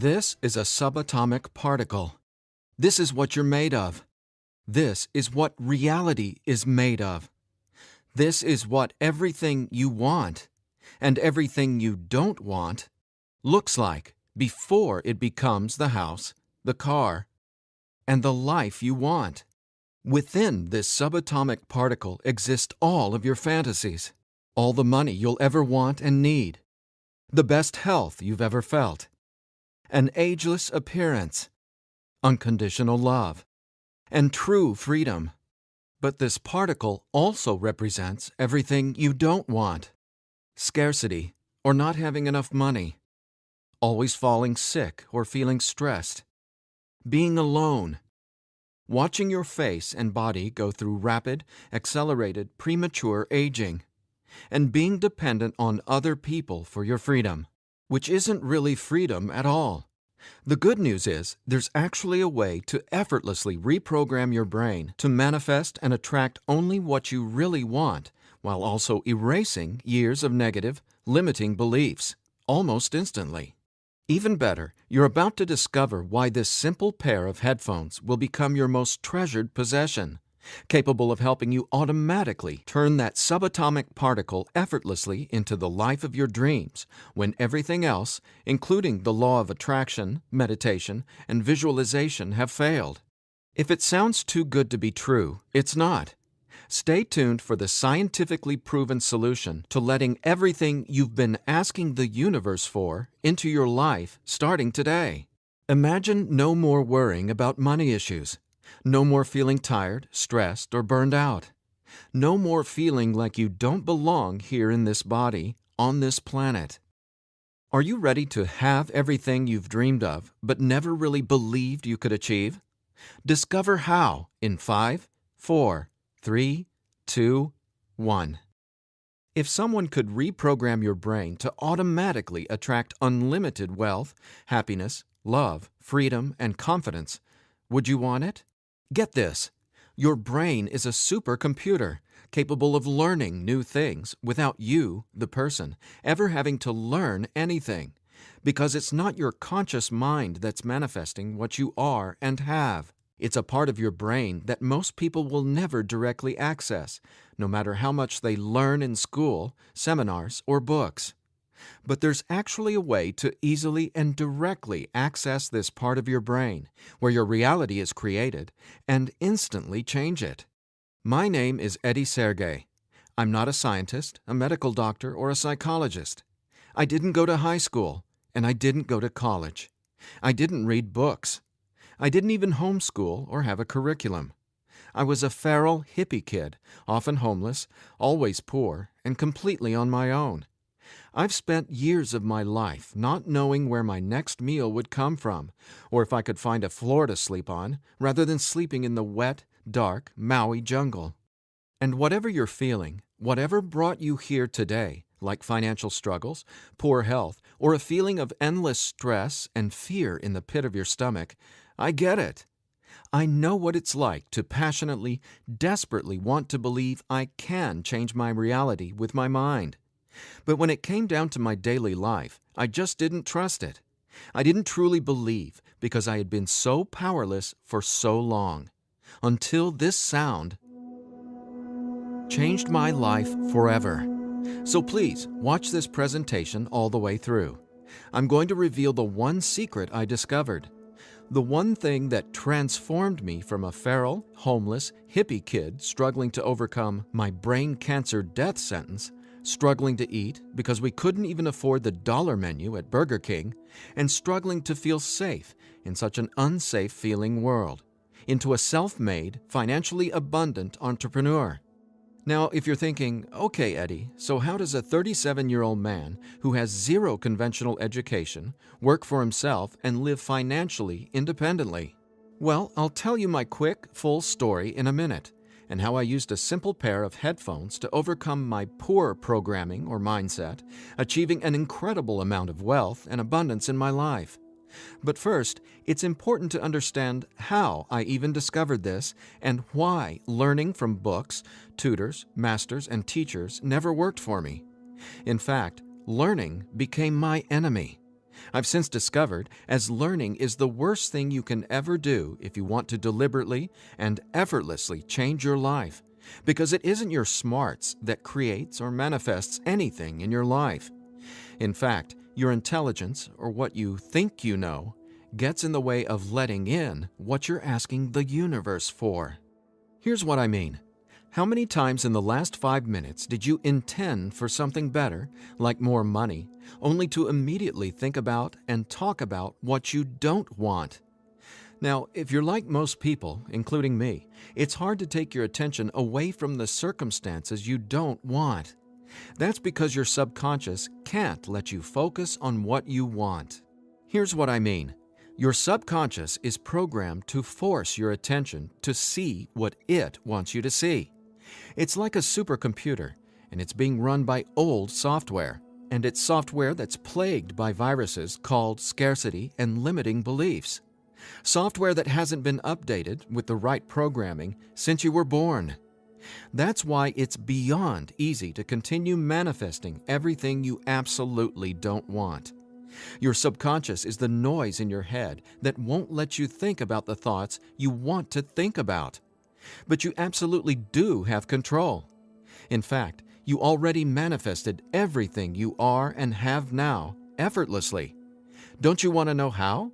This is a subatomic particle. This is what you're made of. This is what reality is made of. This is what everything you want and everything you don't want looks like before it becomes the house, the car, and the life you want. Within this subatomic particle exist all of your fantasies, all the money you'll ever want and need, the best health you've ever felt, an ageless appearance, unconditional love, and true freedom. But this particle also represents everything you don't want: scarcity or not having enough money, always falling sick or feeling stressed, being alone, watching your face and body go through rapid, accelerated, premature aging, and being dependent on other people for your freedom, which isn't really freedom at all. The good news is there's actually a way to effortlessly reprogram your brain to manifest and attract only what you really want, while also erasing years of negative, limiting beliefs, almost instantly. Even better, you're about to discover why this simple pair of headphones will become your most treasured possession, capable of helping you automatically turn that subatomic particle effortlessly into the life of your dreams when everything else, including the law of attraction, meditation, and visualization, have failed. If it sounds too good to be true, it's not. Stay tuned for the scientifically proven solution to letting everything you've been asking the universe for into your life starting today. Imagine no more worrying about money issues. No more feeling tired, stressed, or burned out. No more feeling like you don't belong here in this body, on this planet. Are you ready to have everything you've dreamed of but never really believed you could achieve? Discover how in 5, 4, 3, 2, 1. If someone could reprogram your brain to automatically attract unlimited wealth, happiness, love, freedom, and confidence, would you want it? Get this. Your brain is a supercomputer capable of learning new things without you, the person, ever having to learn anything, because it's not your conscious mind that's manifesting what you are and have. It's a part of your brain that most people will never directly access, no matter how much they learn in school, seminars, or books. But there's actually a way to easily and directly access this part of your brain, where your reality is created, and instantly change it. My name is Eddie Sergey. I'm not a scientist, a medical doctor, or a psychologist. I didn't go to high school, and I didn't go to college. I didn't read books. I didn't even homeschool or have a curriculum. I was a feral hippie kid, often homeless, always poor, and completely on my own. I've spent years of my life not knowing where my next meal would come from, or if I could find a floor to sleep on, rather than sleeping in the wet, dark Maui jungle. And whatever you're feeling, whatever brought you here today, like financial struggles, poor health, or a feeling of endless stress and fear in the pit of your stomach, I get it. I know what it's like to passionately, desperately want to believe I can change my reality with my mind. But when it came down to my daily life, I just didn't trust it. I didn't truly believe because I had been so powerless for so long. Until this sound changed my life forever. So please, watch this presentation all the way through. I'm going to reveal the one secret I discovered. The one thing that transformed me from a feral, homeless, hippie kid struggling to overcome my brain cancer death sentence, struggling to eat because we couldn't even afford the dollar menu at Burger King, and struggling to feel safe in such an unsafe-feeling world, into a self-made, financially abundant entrepreneur. Now, if you're thinking, okay, Eddie, so how does a 37-year-old man who has zero conventional education work for himself and live financially independently? Well, I'll tell you my quick, full story in a minute, and how I used a simple pair of headphones to overcome my poor programming or mindset, achieving an incredible amount of wealth and abundance in my life. But first, it's important to understand how I even discovered this and why learning from books, tutors, masters, and teachers never worked for me. In fact, learning became my enemy. I've since discovered as learning is the worst thing you can ever do if you want to deliberately and effortlessly change your life, because it isn't your smarts that creates or manifests anything in your life. In fact, your intelligence, or what you think you know, gets in the way of letting in what you're asking the universe for. Here's what I mean. How many times in the last 5 minutes did you intend for something better, like more money, only to immediately think about and talk about what you don't want? Now, if you're like most people, including me, it's hard to take your attention away from the circumstances you don't want. That's because your subconscious can't let you focus on what you want. Here's what I mean. Your subconscious is programmed to force your attention to see what it wants you to see. It's like a supercomputer, and it's being run by old software, and it's software that's plagued by viruses called scarcity and limiting beliefs. Software that hasn't been updated with the right programming since you were born. That's why it's beyond easy to continue manifesting everything you absolutely don't want. Your subconscious is the noise in your head that won't let you think about the thoughts you want to think about. But you absolutely do have control. In fact, you already manifested everything you are and have now effortlessly. Don't you want to know how?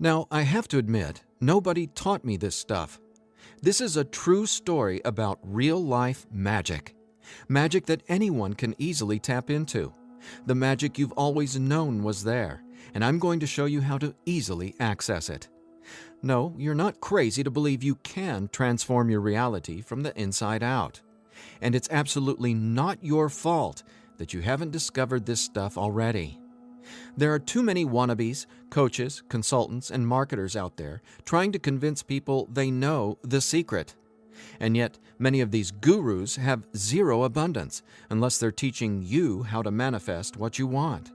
Now, I have to admit, nobody taught me this stuff. This is a true story about real-life magic. Magic that anyone can easily tap into. The magic you've always known was there, and I'm going to show you how to easily access it. No, you're not crazy to believe you can transform your reality from the inside out. And it's absolutely not your fault that you haven't discovered this stuff already. There are too many wannabes, coaches, consultants, and marketers out there trying to convince people they know the secret. And yet, many of these gurus have zero abundance unless they're teaching you how to manifest what you want.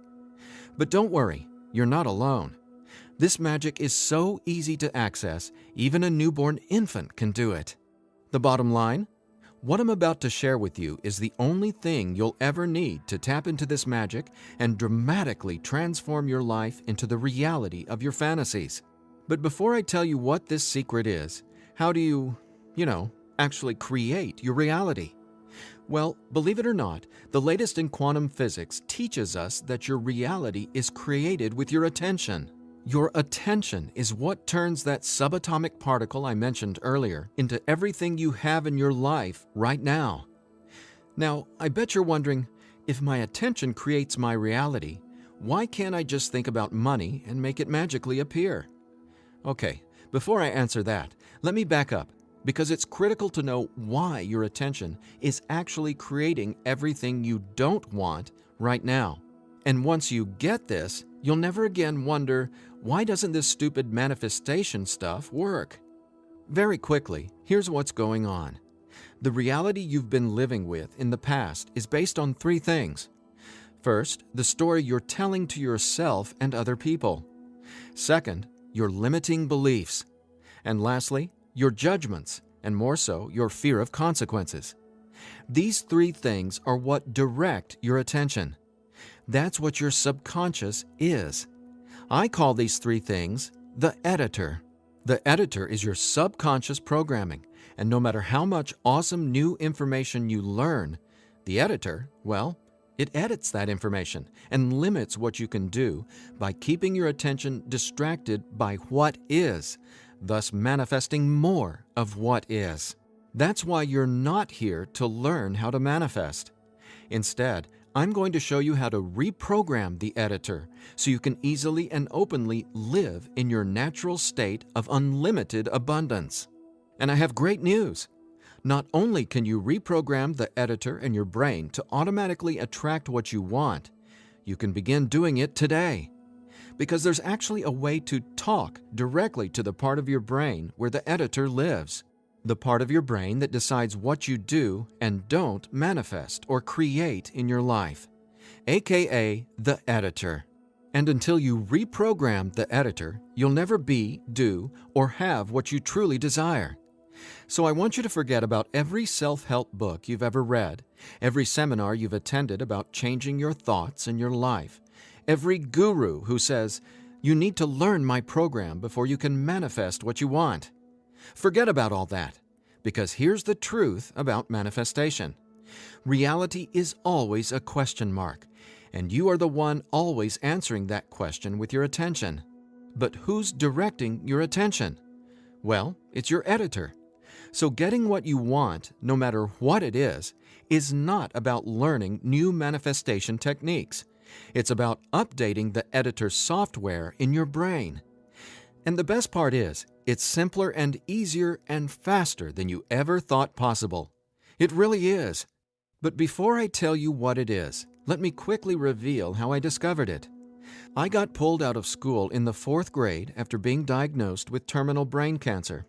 But don't worry, you're not alone. This magic is so easy to access, even a newborn infant can do it. The bottom line? What I'm about to share with you is the only thing you'll ever need to tap into this magic and dramatically transform your life into the reality of your fantasies. But before I tell you what this secret is, how do you, actually create your reality? Well, believe it or not, the latest in quantum physics teaches us that your reality is created with your attention. Your attention is what turns that subatomic particle I mentioned earlier into everything you have in your life right now. Now, I bet you're wondering, if my attention creates my reality, why can't I just think about money and make it magically appear? Okay, before I answer that, let me back up, because it's critical to know why your attention is actually creating everything you don't want right now. And once you get this, you'll never again wonder, why doesn't this stupid manifestation stuff work? Very quickly, here's what's going on. The reality you've been living with in the past is based on 3 things. First, the story you're telling to yourself and other people. Second, your limiting beliefs. And lastly, your judgments, and more so, your fear of consequences. These 3 things are what direct your attention. That's what your subconscious is. I call these 3 things the editor. The editor is your subconscious programming, and no matter how much awesome new information you learn, the editor, well, it edits that information and limits what you can do by keeping your attention distracted by what is, thus manifesting more of what is. That's why you're not here to learn how to manifest. Instead, I'm going to show you how to reprogram the editor so you can easily and openly live in your natural state of unlimited abundance. And I have great news. Not only can you reprogram the editor in your brain to automatically attract what you want, you can begin doing it today. Because there's actually a way to talk directly to the part of your brain where the editor lives. The part of your brain that decides what you do and don't manifest or create in your life, aka the editor. And until you reprogram the editor, you'll never be, do, or have what you truly desire. So I want you to forget about every self-help book you've ever read, every seminar you've attended about changing your thoughts and your life, every guru who says, "You need to learn my program before you can manifest what you want." Forget about all that, because here's the truth about manifestation. Reality is always a question mark, and you are the one always answering that question with your attention. But who's directing your attention? Well, it's your editor. So getting what you want, no matter what it is not about learning new manifestation techniques. It's about updating the editor's software in your brain. And the best part is, it's simpler and easier and faster than you ever thought possible. It really is. But before I tell you what it is, let me quickly reveal how I discovered it. I got pulled out of school in the 4th grade after being diagnosed with terminal brain cancer.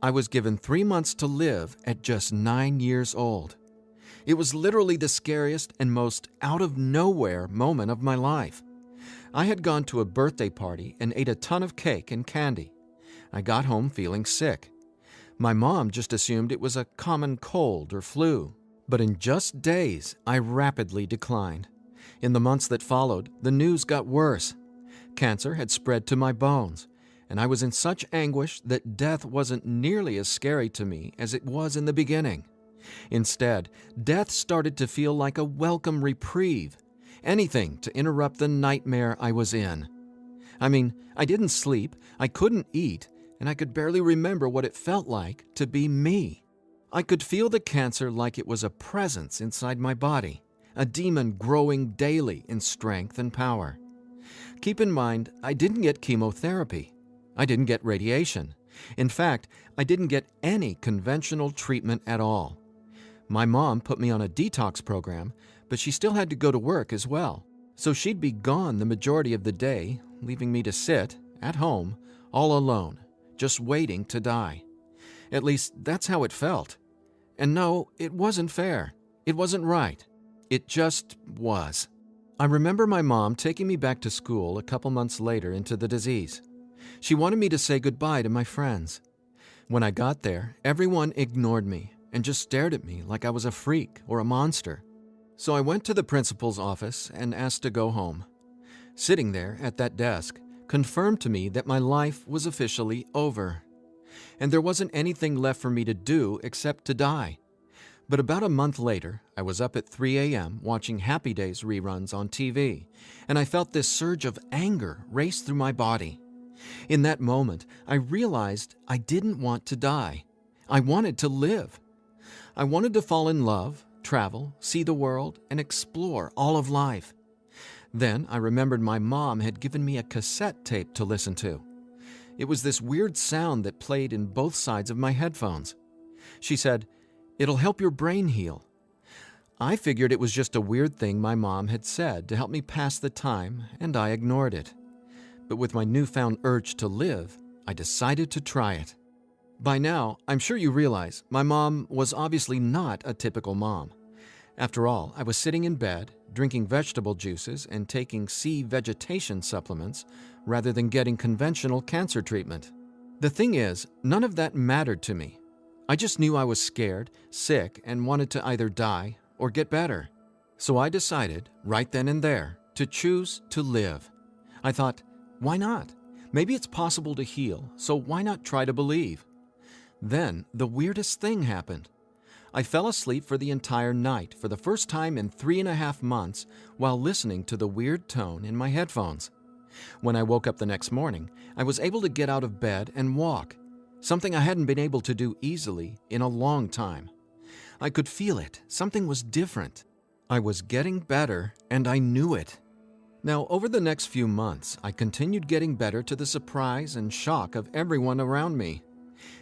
I was given 3 months to live at just 9 years old. It was literally the scariest and most out-of-nowhere moment of my life. I had gone to a birthday party and ate a ton of cake and candy. I got home feeling sick. My mom just assumed it was a common cold or flu. But in just days, I rapidly declined. In the months that followed, the news got worse. Cancer had spread to my bones, and I was in such anguish that death wasn't nearly as scary to me as it was in the beginning. Instead, death started to feel like a welcome reprieve, anything to interrupt the nightmare I was in. I mean, I didn't sleep, I couldn't eat, and I could barely remember what it felt like to be me. I could feel the cancer like it was a presence inside my body, a demon growing daily in strength and power. Keep in mind, I didn't get chemotherapy. I didn't get radiation. In fact, I didn't get any conventional treatment at all. My mom put me on a detox program, but she still had to go to work as well. So she'd be gone the majority of the day, leaving me to sit, at home, all alone, just waiting to die. At least, that's how it felt. And no, it wasn't fair. It wasn't right. It just was. I remember my mom taking me back to school a couple months later into the disease. She wanted me to say goodbye to my friends. When I got there, everyone ignored me and just stared at me like I was a freak or a monster. So I went to the principal's office and asked to go home. Sitting there at that desk confirmed to me that my life was officially over. And there wasn't anything left for me to do except to die. But about a month later, I was up at 3 a.m. watching Happy Days reruns on TV, and I felt this surge of anger race through my body. In that moment, I realized I didn't want to die. I wanted to live. I wanted to fall in love, travel, see the world, and explore all of life. Then I remembered my mom had given me a cassette tape to listen to. It was this weird sound that played in both sides of my headphones. She said, "It'll help your brain heal." I figured it was just a weird thing my mom had said to help me pass the time, and I ignored it. But with my newfound urge to live, I decided to try it. By now, I'm sure you realize my mom was obviously not a typical mom. After all, I was sitting in bed, drinking vegetable juices and taking sea vegetation supplements rather than getting conventional cancer treatment. The thing is, none of that mattered to me. I just knew I was scared, sick, and wanted to either die or get better. So I decided, right then and there, to choose to live. I thought, why not? Maybe it's possible to heal, so why not try to believe? Then, the weirdest thing happened. I fell asleep for the entire night for the first time in 3.5 months while listening to the weird tone in my headphones. When I woke up the next morning, I was able to get out of bed and walk, something I hadn't been able to do easily in a long time. I could feel it. Something was different. I was getting better, and I knew it. Now, over the next few months, I continued getting better to the surprise and shock of everyone around me.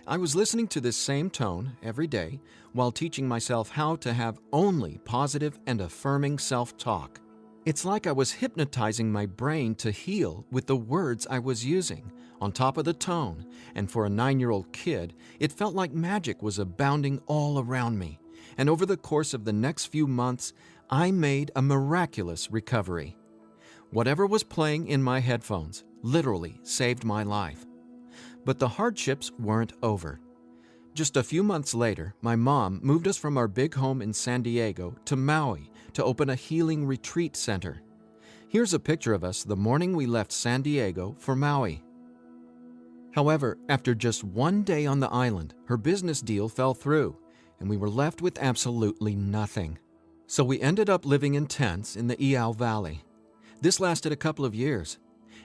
I was listening to this same tone every day while teaching myself how to have only positive and affirming self-talk. It's like I was hypnotizing my brain to heal with the words I was using, on top of the tone, and for a 9-year-old kid, it felt like magic was abounding all around me. And over the course of the next few months, I made a miraculous recovery. Whatever was playing in my headphones literally saved my life. But the hardships weren't over. Just a few months later, my mom moved us from our big home in San Diego to Maui to open a healing retreat center. Here's a picture of us the morning we left San Diego for Maui. However, after just one day on the island, her business deal fell through, and we were left with absolutely nothing. So we ended up living in tents in the Iao Valley. This lasted a couple of years,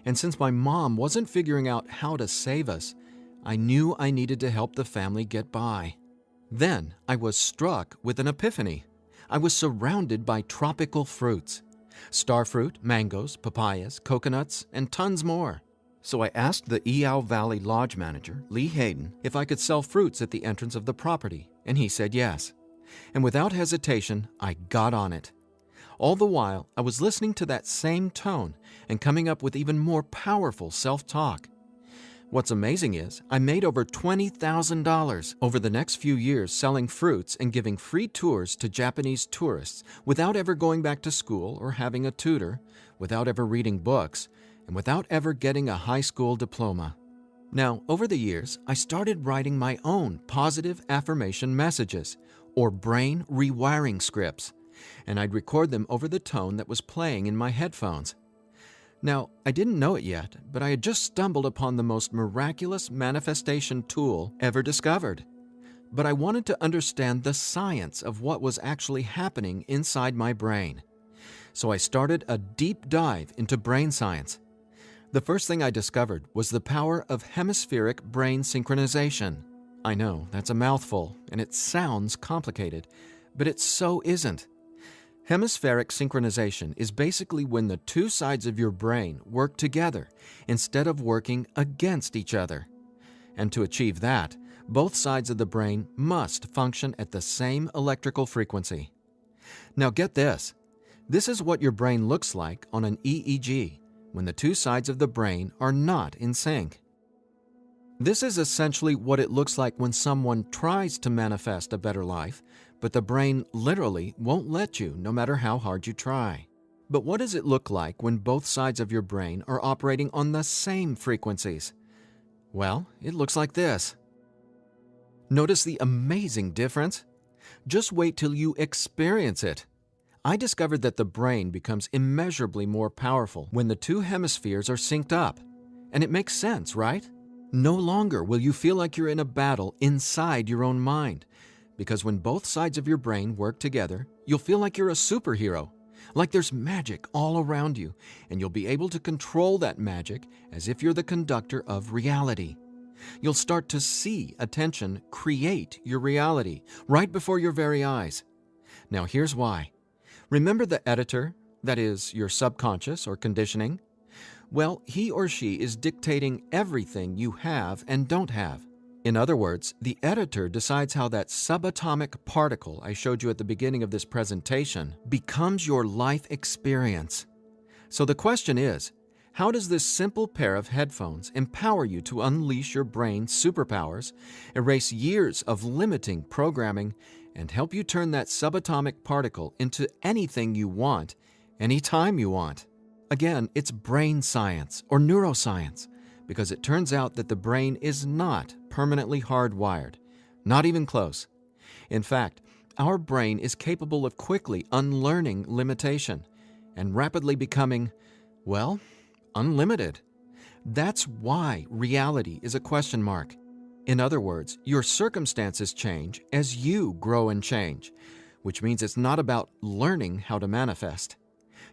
and since my mom wasn't figuring out how to save us, I knew I needed to help the family get by. Then I was struck with an epiphany. I was surrounded by tropical fruits: starfruit, mangoes, papayas, coconuts, and tons more. So I asked the Iao Valley Lodge manager, Lee Hayden, if I could sell fruits at the entrance of the property, and he said yes. And without hesitation, I got on it. All the while, I was listening to that same tone and coming up with even more powerful self-talk. What's amazing is I made over $20,000 over the next few years selling fruits and giving free tours to Japanese tourists without ever going back to school or having a tutor, without ever reading books, and without ever getting a high school diploma. Now, over the years, I started writing my own positive affirmation messages, or brain rewiring scripts, and I'd record them over the tone that was playing in my headphones. Now, I didn't know it yet, but I had just stumbled upon the most miraculous manifestation tool ever discovered. But I wanted to understand the science of what was actually happening inside my brain. So I started a deep dive into brain science. The first thing I discovered was the power of hemispheric brain synchronization. I know, that's a mouthful, and it sounds complicated, but it so isn't. Hemispheric synchronization is basically when the two sides of your brain work together instead of working against each other. And to achieve that, both sides of the brain must function at the same electrical frequency. Now get this. This is what your brain looks like on an EEG when the two sides of the brain are not in sync. This is essentially what it looks like when someone tries to manifest a better life, but the brain literally won't let you no matter how hard you try. But what does it look like when both sides of your brain are operating on the same frequencies? Well, it looks like this. Notice the amazing difference? Just wait till you experience it. I discovered that the brain becomes immeasurably more powerful when the two hemispheres are synced up. And it makes sense, right? No longer will you feel like you're in a battle inside your own mind, because when both sides of your brain work together, you'll feel like you're a superhero, like there's magic all around you, and you'll be able to control that magic as if you're the conductor of reality. You'll start to see attention create your reality right before your very eyes. Now here's why. Remember the editor, that is, your subconscious or conditioning? Well, he or she is dictating everything you have and don't have. In other words, the editor decides how that subatomic particle I showed you at the beginning of this presentation becomes your life experience. So the question is, how does this simple pair of headphones empower you to unleash your brain's superpowers, erase years of limiting programming, and help you turn that subatomic particle into anything you want, anytime you want? Again, it's brain science or neuroscience, because it turns out that the brain is not permanently hardwired, not even close. In fact, our brain is capable of quickly unlearning limitation and rapidly becoming, well, unlimited. That's why reality is a question mark. In other words, your circumstances change as you grow and change, which means it's not about learning how to manifest.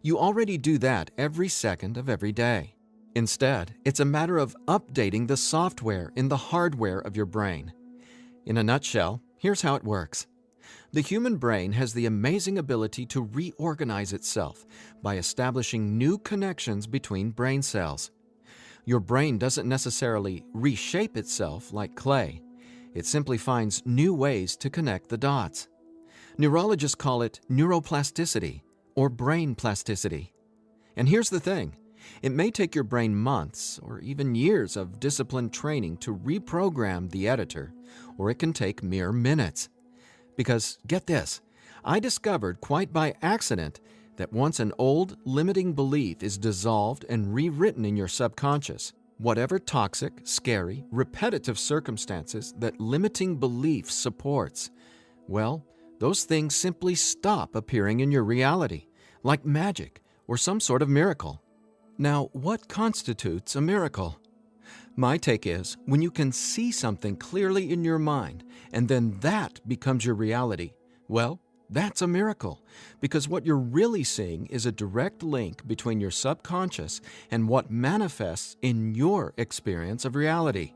You already do that every second of every day. Instead, it's a matter of updating the software in the hardware of your brain. In a nutshell, here's how it works. The human brain has the amazing ability to reorganize itself by establishing new connections between brain cells. Your brain doesn't necessarily reshape itself like clay. It simply finds new ways to connect the dots. Neurologists call it neuroplasticity or brain plasticity. And here's the thing. It may take your brain months or even years of disciplined training to reprogram the editor, or it can take mere minutes. Because, get this, I discovered quite by accident that once an old, limiting belief is dissolved and rewritten in your subconscious, whatever toxic, scary, repetitive circumstances that limiting belief supports, well, those things simply stop appearing in your reality, like magic, or some sort of miracle. Now, what constitutes a miracle? My take is when you can see something clearly in your mind and then that becomes your reality, well, that's a miracle, because what you're really seeing is a direct link between your subconscious and what manifests in your experience of reality.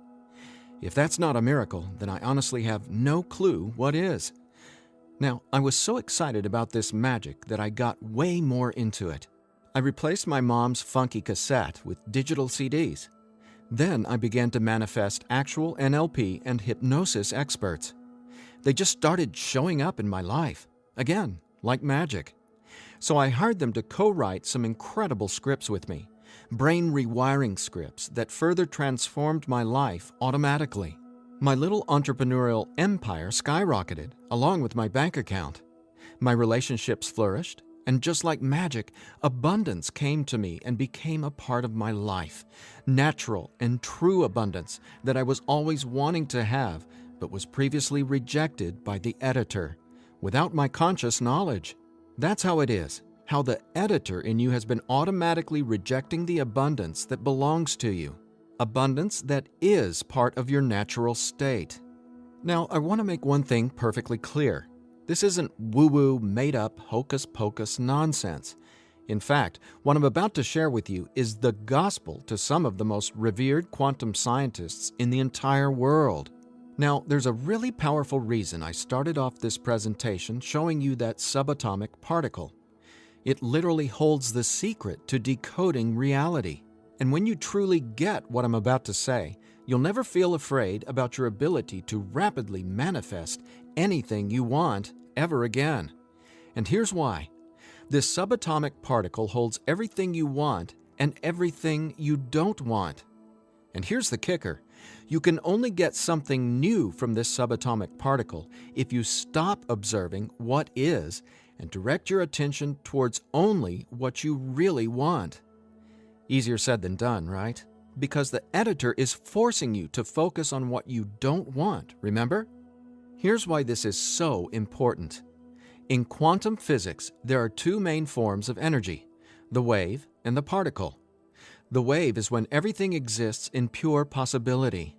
If that's not a miracle, then I honestly have no clue what is. Now, I was so excited about this magic that I got way more into it. I replaced my mom's funky cassette with digital CDs. Then I began to manifest actual NLP and hypnosis experts. They just started showing up in my life, again, like magic. So I hired them to co-write some incredible scripts with me, brain rewiring scripts that further transformed my life automatically. My little entrepreneurial empire skyrocketed, along with my bank account. My relationships flourished, and just like magic, abundance came to me and became a part of my life. Natural and true abundance that I was always wanting to have, but was previously rejected by the editor, without my conscious knowledge. That's how it is, how the editor in you has been automatically rejecting the abundance that belongs to you. Abundance that is part of your natural state. Now, I want to make one thing perfectly clear. This isn't woo-woo, made-up, hocus-pocus nonsense. In fact, what I'm about to share with you is the gospel to some of the most revered quantum scientists in the entire world. Now, there's a really powerful reason I started off this presentation showing you that subatomic particle. It literally holds the secret to decoding reality. And when you truly get what I'm about to say, you'll never feel afraid about your ability to rapidly manifest anything you want ever again. And here's why. This subatomic particle holds everything you want and everything you don't want. And here's the kicker. You can only get something new from this subatomic particle if you stop observing what is and direct your attention towards only what you really want. Easier said than done, right? Because the editor is forcing you to focus on what you don't want, remember? Here's why this is so important. In quantum physics, there are two main forms of energy, the wave and the particle. The wave is when everything exists in pure possibility.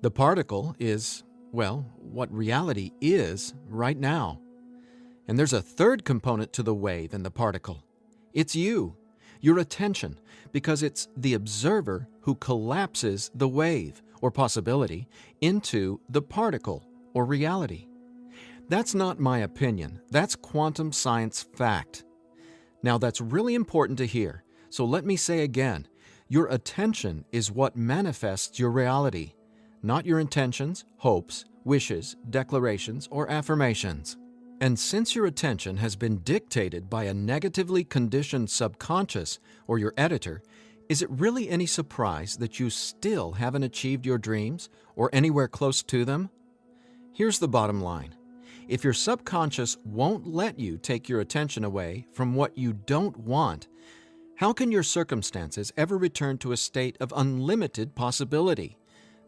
The particle is, well, what reality is right now. And there's a third component to the wave and the particle. It's you, your attention, because it's the observer who collapses the wave, or possibility, into the particle, or reality. That's not my opinion. That's quantum science fact. Now, that's really important to hear, so let me say again, your attention is what manifests your reality, not your intentions, hopes, wishes, declarations, or affirmations. And since your attention has been dictated by a negatively conditioned subconscious or your editor, is it really any surprise that you still haven't achieved your dreams or anywhere close to them? Here's the bottom line. If your subconscious won't let you take your attention away from what you don't want, how can your circumstances ever return to a state of unlimited possibility?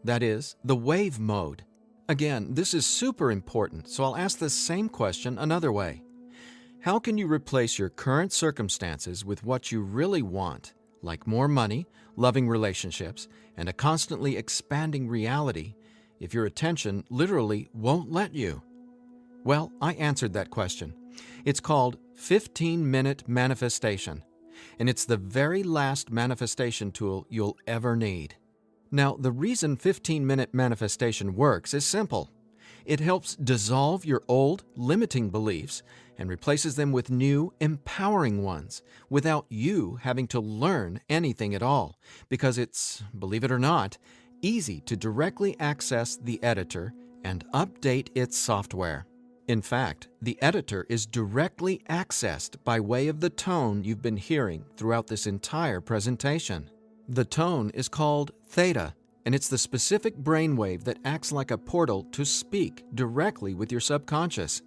That is, the wave mode. Again, this is super important, so I'll ask the same question another way. How can you replace your current circumstances with what you really want, like more money, loving relationships, and a constantly expanding reality, if your attention literally won't let you? Well, I answered that question. It's called 15-minute manifestation, and it's the very last manifestation tool you'll ever need. Now, the reason 15-minute manifestation works is simple. It helps dissolve your old, limiting beliefs and replaces them with new, empowering ones without you having to learn anything at all, because it's, believe it or not, easy to directly access the editor and update its software. In fact, the editor is directly accessed by way of the tone you've been hearing throughout this entire presentation. The tone is called theta, and it's the specific brainwave that acts like a portal to speak directly with your subconscious.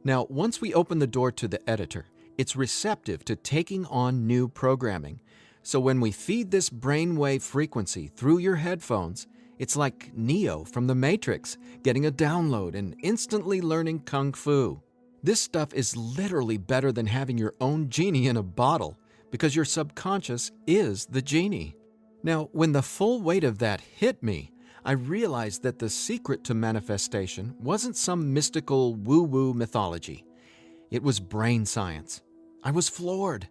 Now, once we open the door to the editor, it's receptive to taking on new programming. So when we feed this brainwave frequency through your headphones, it's like Neo from the Matrix getting a download and instantly learning Kung Fu. This stuff is literally better than having your own genie in a bottle, because your subconscious is the genie. Now, when the full weight of that hit me, I realized that the secret to manifestation wasn't some mystical woo-woo mythology. It was brain science. I was floored.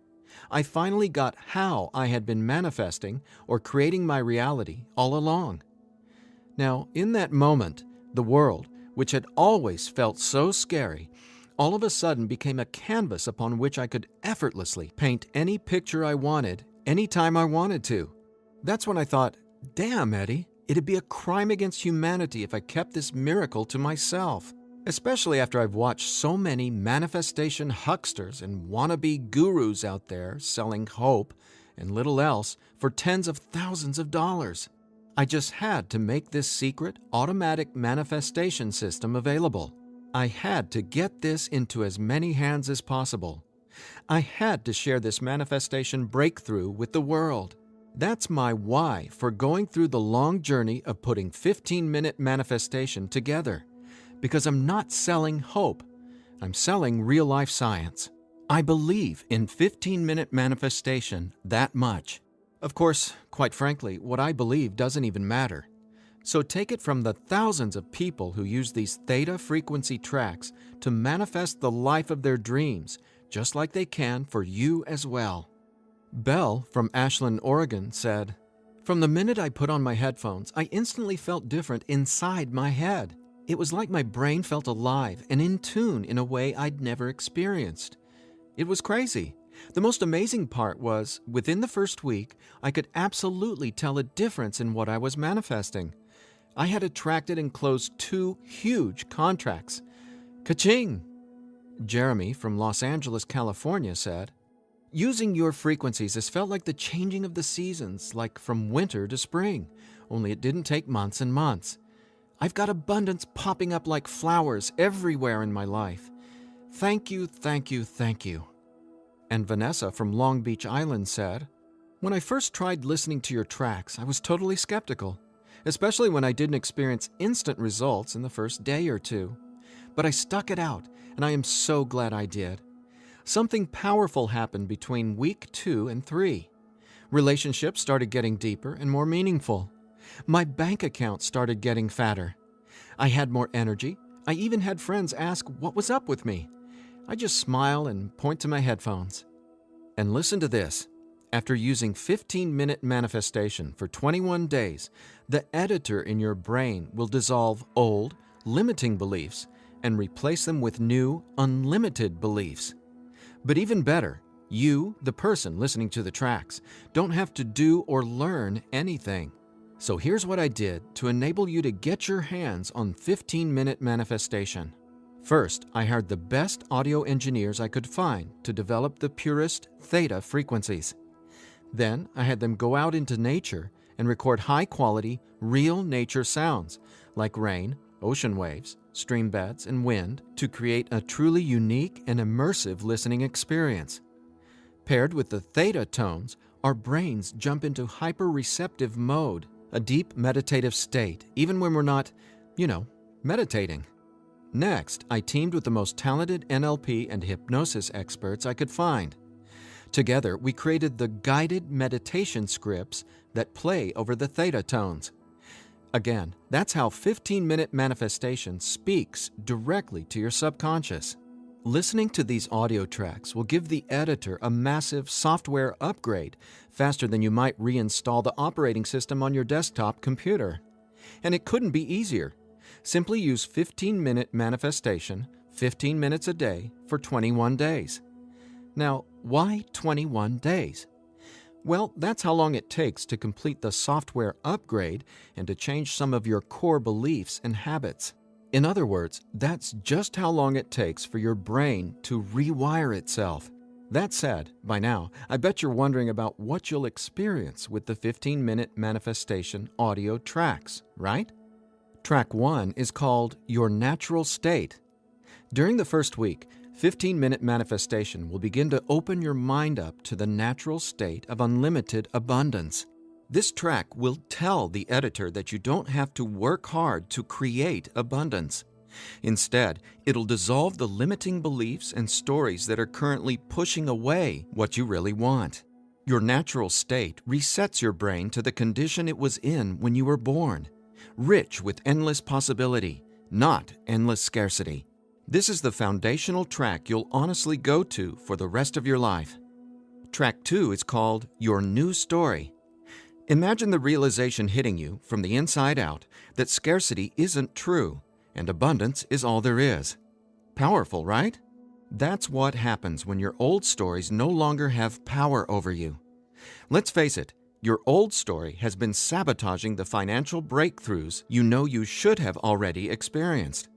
I finally got how I had been manifesting or creating my reality all along. Now, in that moment, the world, which had always felt so scary, all of a sudden became a canvas upon which I could effortlessly paint any picture I wanted, anytime I wanted to. That's when I thought, damn, Eddie, it'd be a crime against humanity if I kept this miracle to myself. Especially after I've watched so many manifestation hucksters and wannabe gurus out there selling hope and little else for tens of thousands of dollars. I just had to make this secret, automatic manifestation system available. I had to get this into as many hands as possible. I had to share this manifestation breakthrough with the world. That's my why for going through the long journey of putting 15-minute manifestation together. Because I'm not selling hope, I'm selling real-life science. I believe in 15-minute manifestation that much. Of course, quite frankly, what I believe doesn't even matter. So take it from the thousands of people who use these theta frequency tracks to manifest the life of their dreams, just like they can for you as well. Belle from Ashland, Oregon said, "From the minute I put on my headphones, I instantly felt different inside my head. It was like my brain felt alive and in tune in a way I'd never experienced. It was crazy. The most amazing part was, within the first week, I could absolutely tell a difference in what I was manifesting. I had attracted and closed 2 huge contracts. Ka-ching!" Jeremy from Los Angeles, California said, "Using your frequencies has felt like the changing of the seasons, like from winter to spring, only it didn't take months and months. I've got abundance popping up like flowers everywhere in my life. Thank you, thank you, thank you." And Vanessa from Long Beach Island said, "When I first tried listening to your tracks, I was totally skeptical, especially when I didn't experience instant results in the first day or two. But I stuck it out, and I am so glad I did. Something powerful happened between week 2 and 3. Relationships started getting deeper and more meaningful. My bank account started getting fatter. I had more energy. I even had friends ask what was up with me. I just smile and point to my headphones. And listen to this. After using 15-minute manifestation for 21 days, the editor in your brain will dissolve old, limiting beliefs and replace them with new, unlimited beliefs. But even better, you, the person listening to the tracks, don't have to do or learn anything. So here's what I did to enable you to get your hands on 15-minute manifestation. First, I hired the best audio engineers I could find to develop the purest theta frequencies. Then, I had them go out into nature and record high-quality, real nature sounds like rain, ocean waves, stream beds, and wind to create a truly unique and immersive listening experience. Paired with the theta tones, our brains jump into hyper-receptive mode, a deep meditative state, even when we're not, meditating. Next, I teamed with the most talented NLP and hypnosis experts I could find. Together, we created the guided meditation scripts that play over the theta tones. Again, that's how 15-minute manifestation speaks directly to your subconscious. Listening to these audio tracks will give the editor a massive software upgrade faster than you might reinstall the operating system on your desktop computer. And it couldn't be easier. Simply use 15-minute manifestation, 15 minutes a day for 21 days. Now, why 21 days? Well, that's how long it takes to complete the software upgrade and to change some of your core beliefs and habits. In other words, that's just how long it takes for your brain to rewire itself. That said, by now, I bet you're wondering about what you'll experience with the 15-minute manifestation audio tracks, right? Track 1 is called Your Natural State. During the first week, 15-minute manifestation will begin to open your mind up to the natural state of unlimited abundance. This track will tell the editor that you don't have to work hard to create abundance. Instead, it'll dissolve the limiting beliefs and stories that are currently pushing away what you really want. Your natural state resets your brain to the condition it was in when you were born, rich with endless possibility, not endless scarcity. This is the foundational track you'll honestly go to for the rest of your life. Track 2 is called Your New Story. Imagine the realization hitting you from the inside out that scarcity isn't true and abundance is all there is. Powerful, right? That's what happens when your old stories no longer have power over you. Let's face it, your old story has been sabotaging the financial breakthroughs you know you should have already experienced.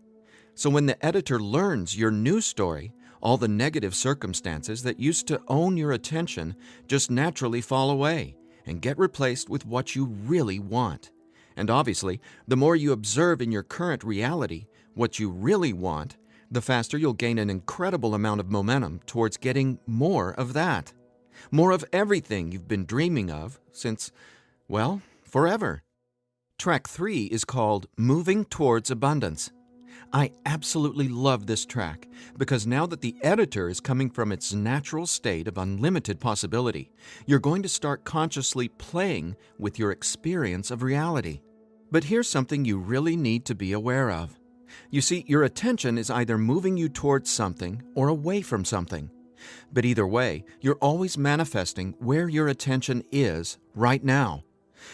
So when the editor learns your new story, all the negative circumstances that used to own your attention just naturally fall away and get replaced with what you really want. And obviously, the more you observe in your current reality what you really want, the faster you'll gain an incredible amount of momentum towards getting more of that. More of everything you've been dreaming of since, well, forever. Track 3 is called Moving Towards Abundance. I absolutely love this track because now that the editor is coming from its natural state of unlimited possibility, you're going to start consciously playing with your experience of reality. But here's something you really need to be aware of. You see, your attention is either moving you towards something or away from something. But either way, you're always manifesting where your attention is right now.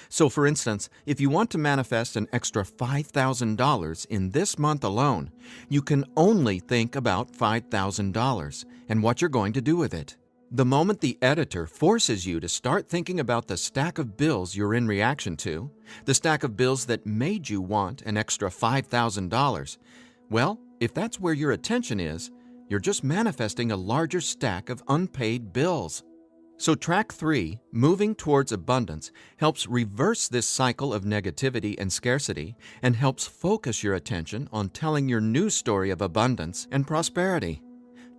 So for instance, if you want to manifest an extra $5,000 in this month alone, you can only think about $5,000 and what you're going to do with it. The moment the editor forces you to start thinking about the stack of bills you're in reaction to, the stack of bills that made you want an extra $5,000, well, if that's where your attention is, you're just manifesting a larger stack of unpaid bills. So track 3, Moving Towards Abundance, helps reverse this cycle of negativity and scarcity and helps focus your attention on telling your new story of abundance and prosperity.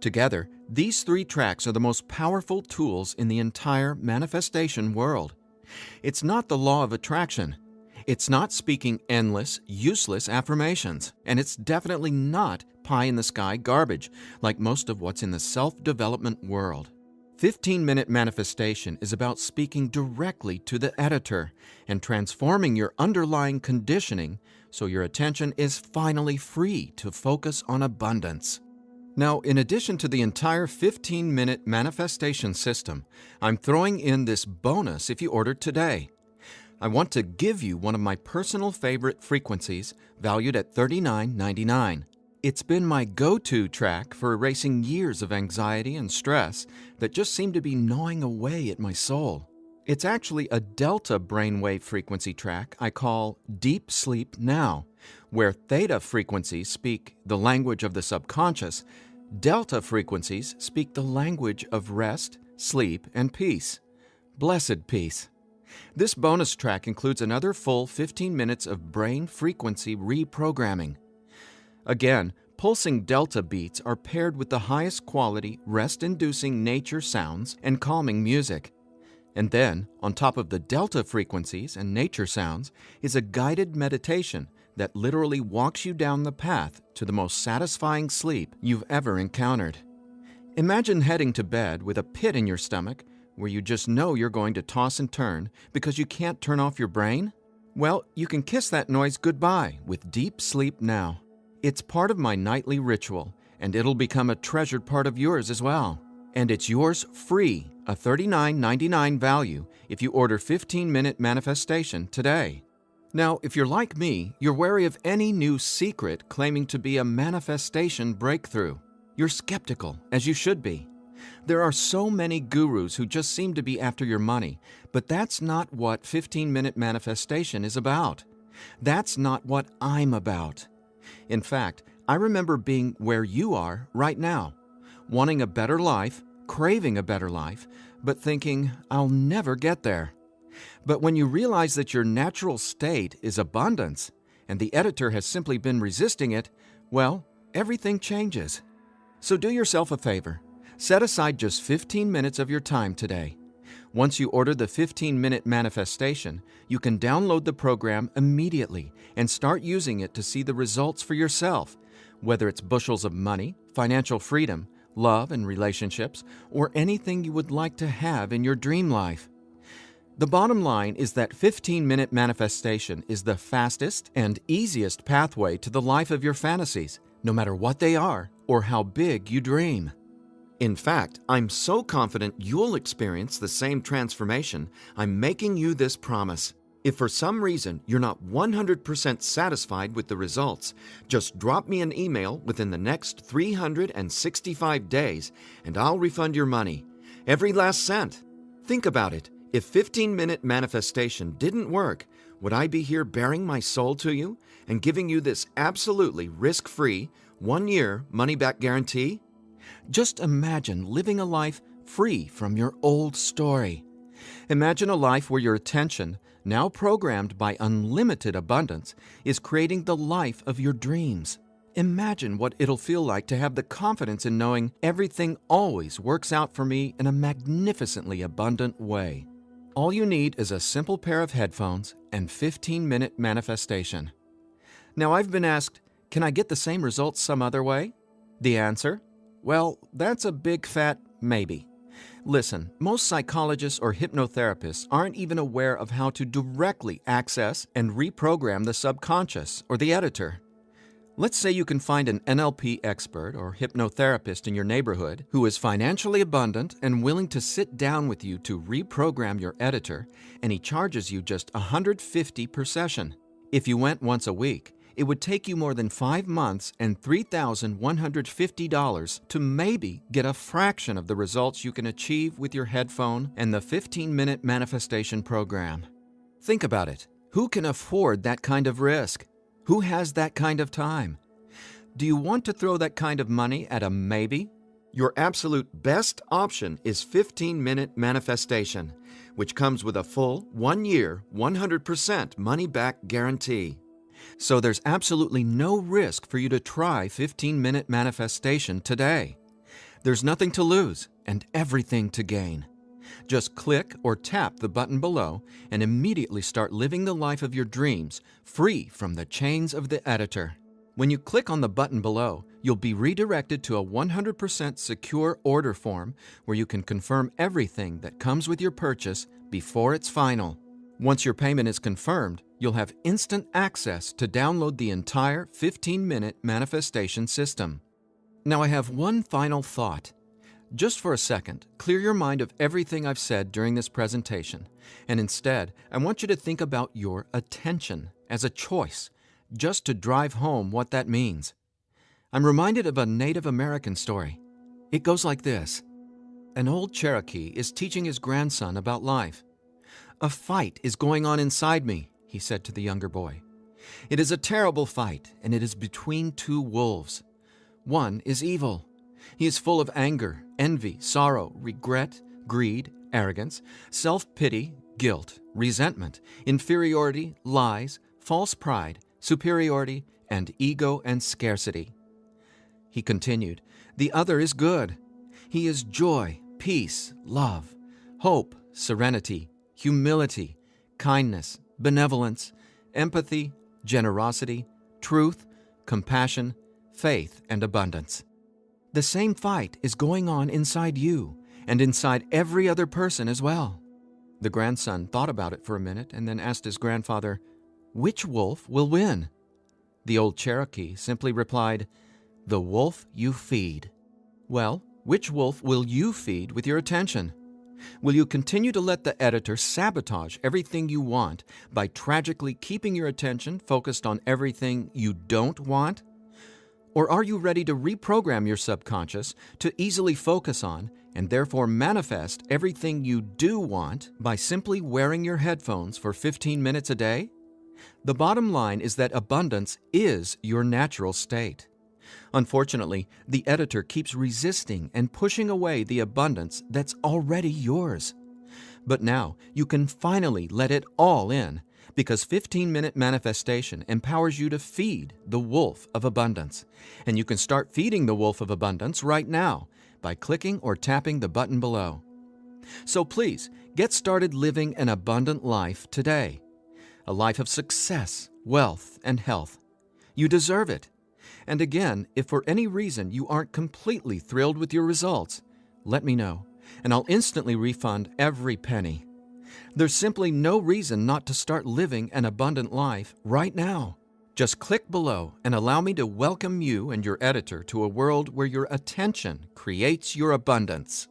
Together, these 3 tracks are the most powerful tools in the entire manifestation world. It's not the law of attraction. It's not speaking endless, useless affirmations. And it's definitely not pie-in-the-sky garbage like most of what's in the self-development world. 15-minute manifestation is about speaking directly to the editor and transforming your underlying conditioning so your attention is finally free to focus on abundance. Now, in addition to the entire 15-minute manifestation system, I'm throwing in this bonus if you order today. I want to give you one of my personal favorite frequencies valued at $39.99. It's been my go-to track for erasing years of anxiety and stress that just seem to be gnawing away at my soul. It's actually a delta brainwave frequency track I call Deep Sleep Now, where theta frequencies speak the language of the subconscious, delta frequencies speak the language of rest, sleep, and peace. Blessed peace. This bonus track includes another full 15 minutes of brain frequency reprogramming. Again, pulsing delta beats are paired with the highest quality, rest-inducing nature sounds and calming music. And then, on top of the delta frequencies and nature sounds, is a guided meditation that literally walks you down the path to the most satisfying sleep you've ever encountered. Imagine heading to bed with a pit in your stomach where you just know you're going to toss and turn because you can't turn off your brain? Well, you can kiss that noise goodbye with Deep Sleep Now. It's part of my nightly ritual, and it'll become a treasured part of yours as well. And it's yours free, a $39.99 value, if you order 15-minute manifestation today. Now, if you're like me, you're wary of any new secret claiming to be a manifestation breakthrough. You're skeptical, as you should be. There are so many gurus who just seem to be after your money, but that's not what 15-minute manifestation is about. That's not what I'm about. In fact, I remember being where you are right now, wanting a better life, craving a better life, but thinking, I'll never get there. But when you realize that your natural state is abundance, and the editor has simply been resisting it, well, everything changes. So do yourself a favor. Set aside just 15 minutes of your time today. Once you order the 15-minute manifestation, you can download the program immediately and start using it to see the results for yourself, whether it's bushels of money, financial freedom, love and relationships, or anything you would like to have in your dream life. The bottom line is that 15-minute manifestation is the fastest and easiest pathway to the life of your fantasies, no matter what they are or how big you dream. In fact, I'm so confident you'll experience the same transformation, I'm making you this promise. If for some reason you're not 100% satisfied with the results, just drop me an email within the next 365 days and I'll refund your money. Every last cent. Think about it. If 15-minute manifestation didn't work, would I be here bearing my soul to you and giving you this absolutely risk-free, 1-year money-back guarantee? Just imagine living a life free from your old story. Imagine a life where your attention, now programmed by unlimited abundance, is creating the life of your dreams. Imagine what it'll feel like to have the confidence in knowing everything always works out for me in a magnificently abundant way. All you need is a simple pair of headphones and 15-minute manifestation. Now, I've been asked, can I get the same results some other way? The answer? Well, that's a big fat maybe. Listen, most psychologists or hypnotherapists aren't even aware of how to directly access and reprogram the subconscious or the editor. Let's say you can find an NLP expert or hypnotherapist in your neighborhood who is financially abundant and willing to sit down with you to reprogram your editor, and he charges you just $150 per session. If you went once a week, it would take you more than 5 months and $3,150 to maybe get a fraction of the results you can achieve with your headphone and the 15-minute manifestation program. Think about it. Who can afford that kind of risk? Who has that kind of time? Do you want to throw that kind of money at a maybe? Your absolute best option is 15-minute manifestation, which comes with a full 1-year, 100% money-back guarantee. So there's absolutely no risk for you to try 15-minute manifestation today. There's nothing to lose and everything to gain. Just click or tap the button below and immediately start living the life of your dreams, free from the chains of the editor. When you click on the button below, you'll be redirected to a 100% secure order form where you can confirm everything that comes with your purchase before it's final. Once your payment is confirmed, you'll have instant access to download the entire 15-minute manifestation system. Now, I have one final thought. Just for a second, clear your mind of everything I've said during this presentation, and instead, I want you to think about your attention as a choice, just to drive home what that means. I'm reminded of a Native American story. It goes like this. An old Cherokee is teaching his grandson about life. "A fight is going on inside me," he said to the younger boy. "It is a terrible fight, and it is between two wolves. One is evil. He is full of anger, envy, sorrow, regret, greed, arrogance, self-pity, guilt, resentment, inferiority, lies, false pride, superiority, and ego and scarcity." He continued, "The other is good. He is joy, peace, love, hope, serenity, humility, kindness, benevolence, empathy, generosity, truth, compassion, faith, and abundance. The same fight is going on inside you and inside every other person as well." The grandson thought about it for a minute and then asked his grandfather, "Which wolf will win?" The old Cherokee simply replied, "The wolf you feed." Well, which wolf will you feed with your attention? Will you continue to let the editor sabotage everything you want by tragically keeping your attention focused on everything you don't want? Or are you ready to reprogram your subconscious to easily focus on and therefore manifest everything you do want by simply wearing your headphones for 15 minutes a day? The bottom line is that abundance is your natural state. Unfortunately, the editor keeps resisting and pushing away the abundance that's already yours. But now you can finally let it all in, because 15-minute manifestation empowers you to feed the wolf of abundance. And you can start feeding the wolf of abundance right now by clicking or tapping the button below. So please, get started living an abundant life today. A life of success, wealth, and health. You deserve it. And again, if for any reason you aren't completely thrilled with your results, let me know, and I'll instantly refund every penny. There's simply no reason not to start living an abundant life right now. Just click below and allow me to welcome you and your editor to a world where your attention creates your abundance.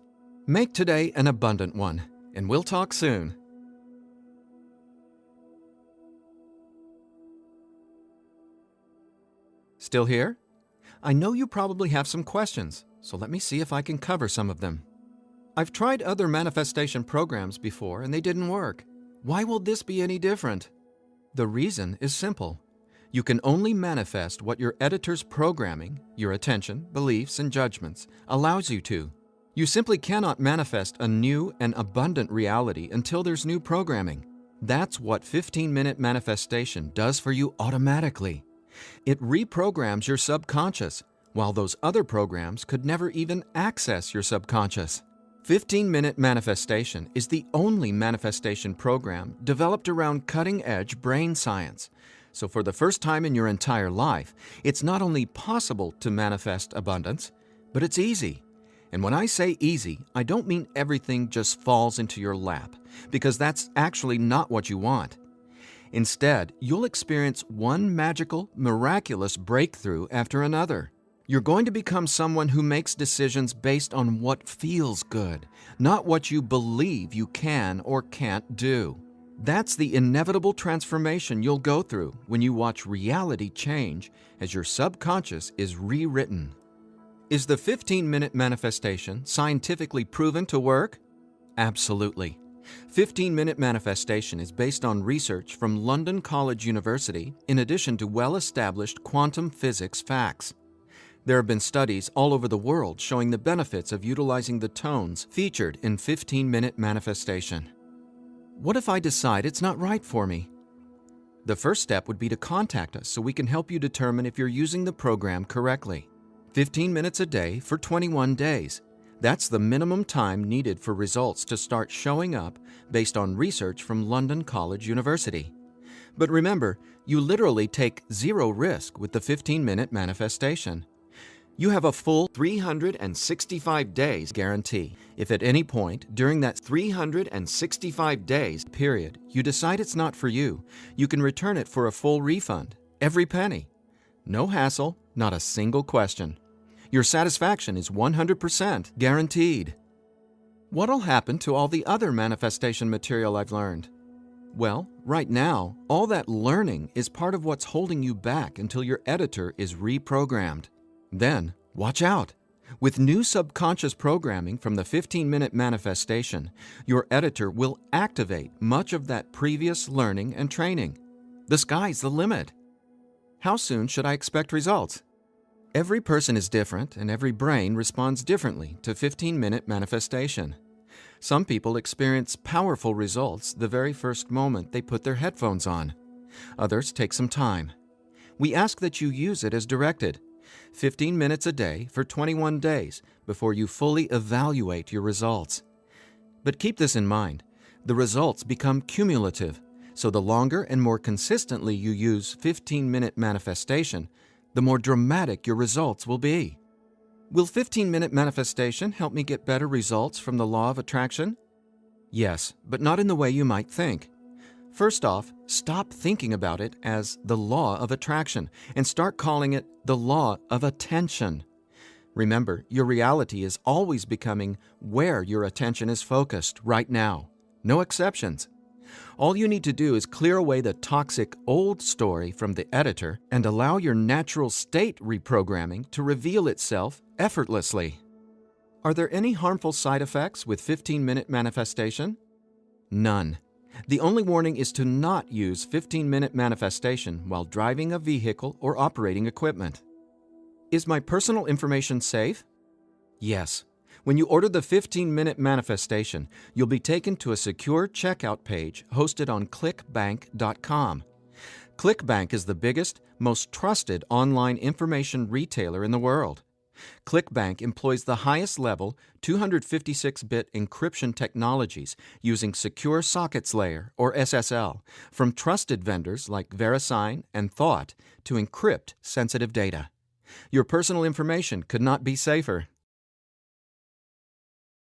Make today an abundant one, and we'll talk soon. Still here? I know you probably have some questions, so let me see if I can cover some of them. I've tried other manifestation programs before and they didn't work. Why will this be any different? The reason is simple. You can only manifest what your editor's programming, your attention, beliefs, and judgments allows you to. You simply cannot manifest a new and abundant reality until there's new programming. That's what 15-minute manifestation does for you automatically. It reprograms your subconscious, while those other programs could never even access your subconscious. 15-minute manifestation is the only manifestation program developed around cutting-edge brain science. So for the first time in your entire life, it's not only possible to manifest abundance, but it's easy. And when I say easy, I don't mean everything just falls into your lap, because that's actually not what you want. Instead, you'll experience one magical, miraculous breakthrough after another. You're going to become someone who makes decisions based on what feels good, not what you believe you can or can't do. That's the inevitable transformation you'll go through when you watch reality change as your subconscious is rewritten. Is the 15-minute manifestation scientifically proven to work? Absolutely. 15-minute manifestation is based on research from London College University in addition to well-established quantum physics facts. There have been studies all over the world showing the benefits of utilizing the tones featured in 15-minute manifestation. What if I decide it's not right for me? The first step would be to contact us so we can help you determine if you're using the program correctly. 15 minutes a day for 21 days. That's the minimum time needed for results to start showing up based on research from London College University. But remember, you literally take zero risk with the 15-minute manifestation. You have a full 365 days guarantee. If at any point during that 365 days period you decide it's not for you, you can return it for a full refund, every penny. No hassle, not a single question. Your satisfaction is 100% guaranteed. What'll happen to all the other manifestation material I've learned? Well, right now, all that learning is part of what's holding you back until your editor is reprogrammed. Then, watch out! With new subconscious programming from the 15-minute manifestation, your editor will activate much of that previous learning and training. The sky's the limit. How soon should I expect results? Every person is different and every brain responds differently to 15-minute manifestation. Some people experience powerful results the very first moment they put their headphones on. Others take some time. We ask that you use it as directed. 15 minutes a day for 21 days before you fully evaluate your results. But keep this in mind, the results become cumulative, so the longer and more consistently you use 15-minute manifestation, the more dramatic your results will be. Will 15-minute manifestation help me get better results from the law of attraction? Yes, but not in the way you might think. First off, stop thinking about it as the law of attraction and start calling it the law of attention. Remember, your reality is always becoming where your attention is focused right now. No exceptions. All you need to do is clear away the toxic old story from the editor and allow your natural state reprogramming to reveal itself effortlessly. Are there any harmful side effects with 15-minute manifestation? None. The only warning is to not use 15-minute manifestation while driving a vehicle or operating equipment. Is my personal information safe? Yes. When you order the 15-minute manifestation, you'll be taken to a secure checkout page hosted on clickbank.com. ClickBank is the biggest, most trusted online information retailer in the world. ClickBank employs the highest level 256-bit encryption technologies using Secure Sockets Layer, or SSL, from trusted vendors like VeriSign and Thought to encrypt sensitive data. Your personal information could not be safer.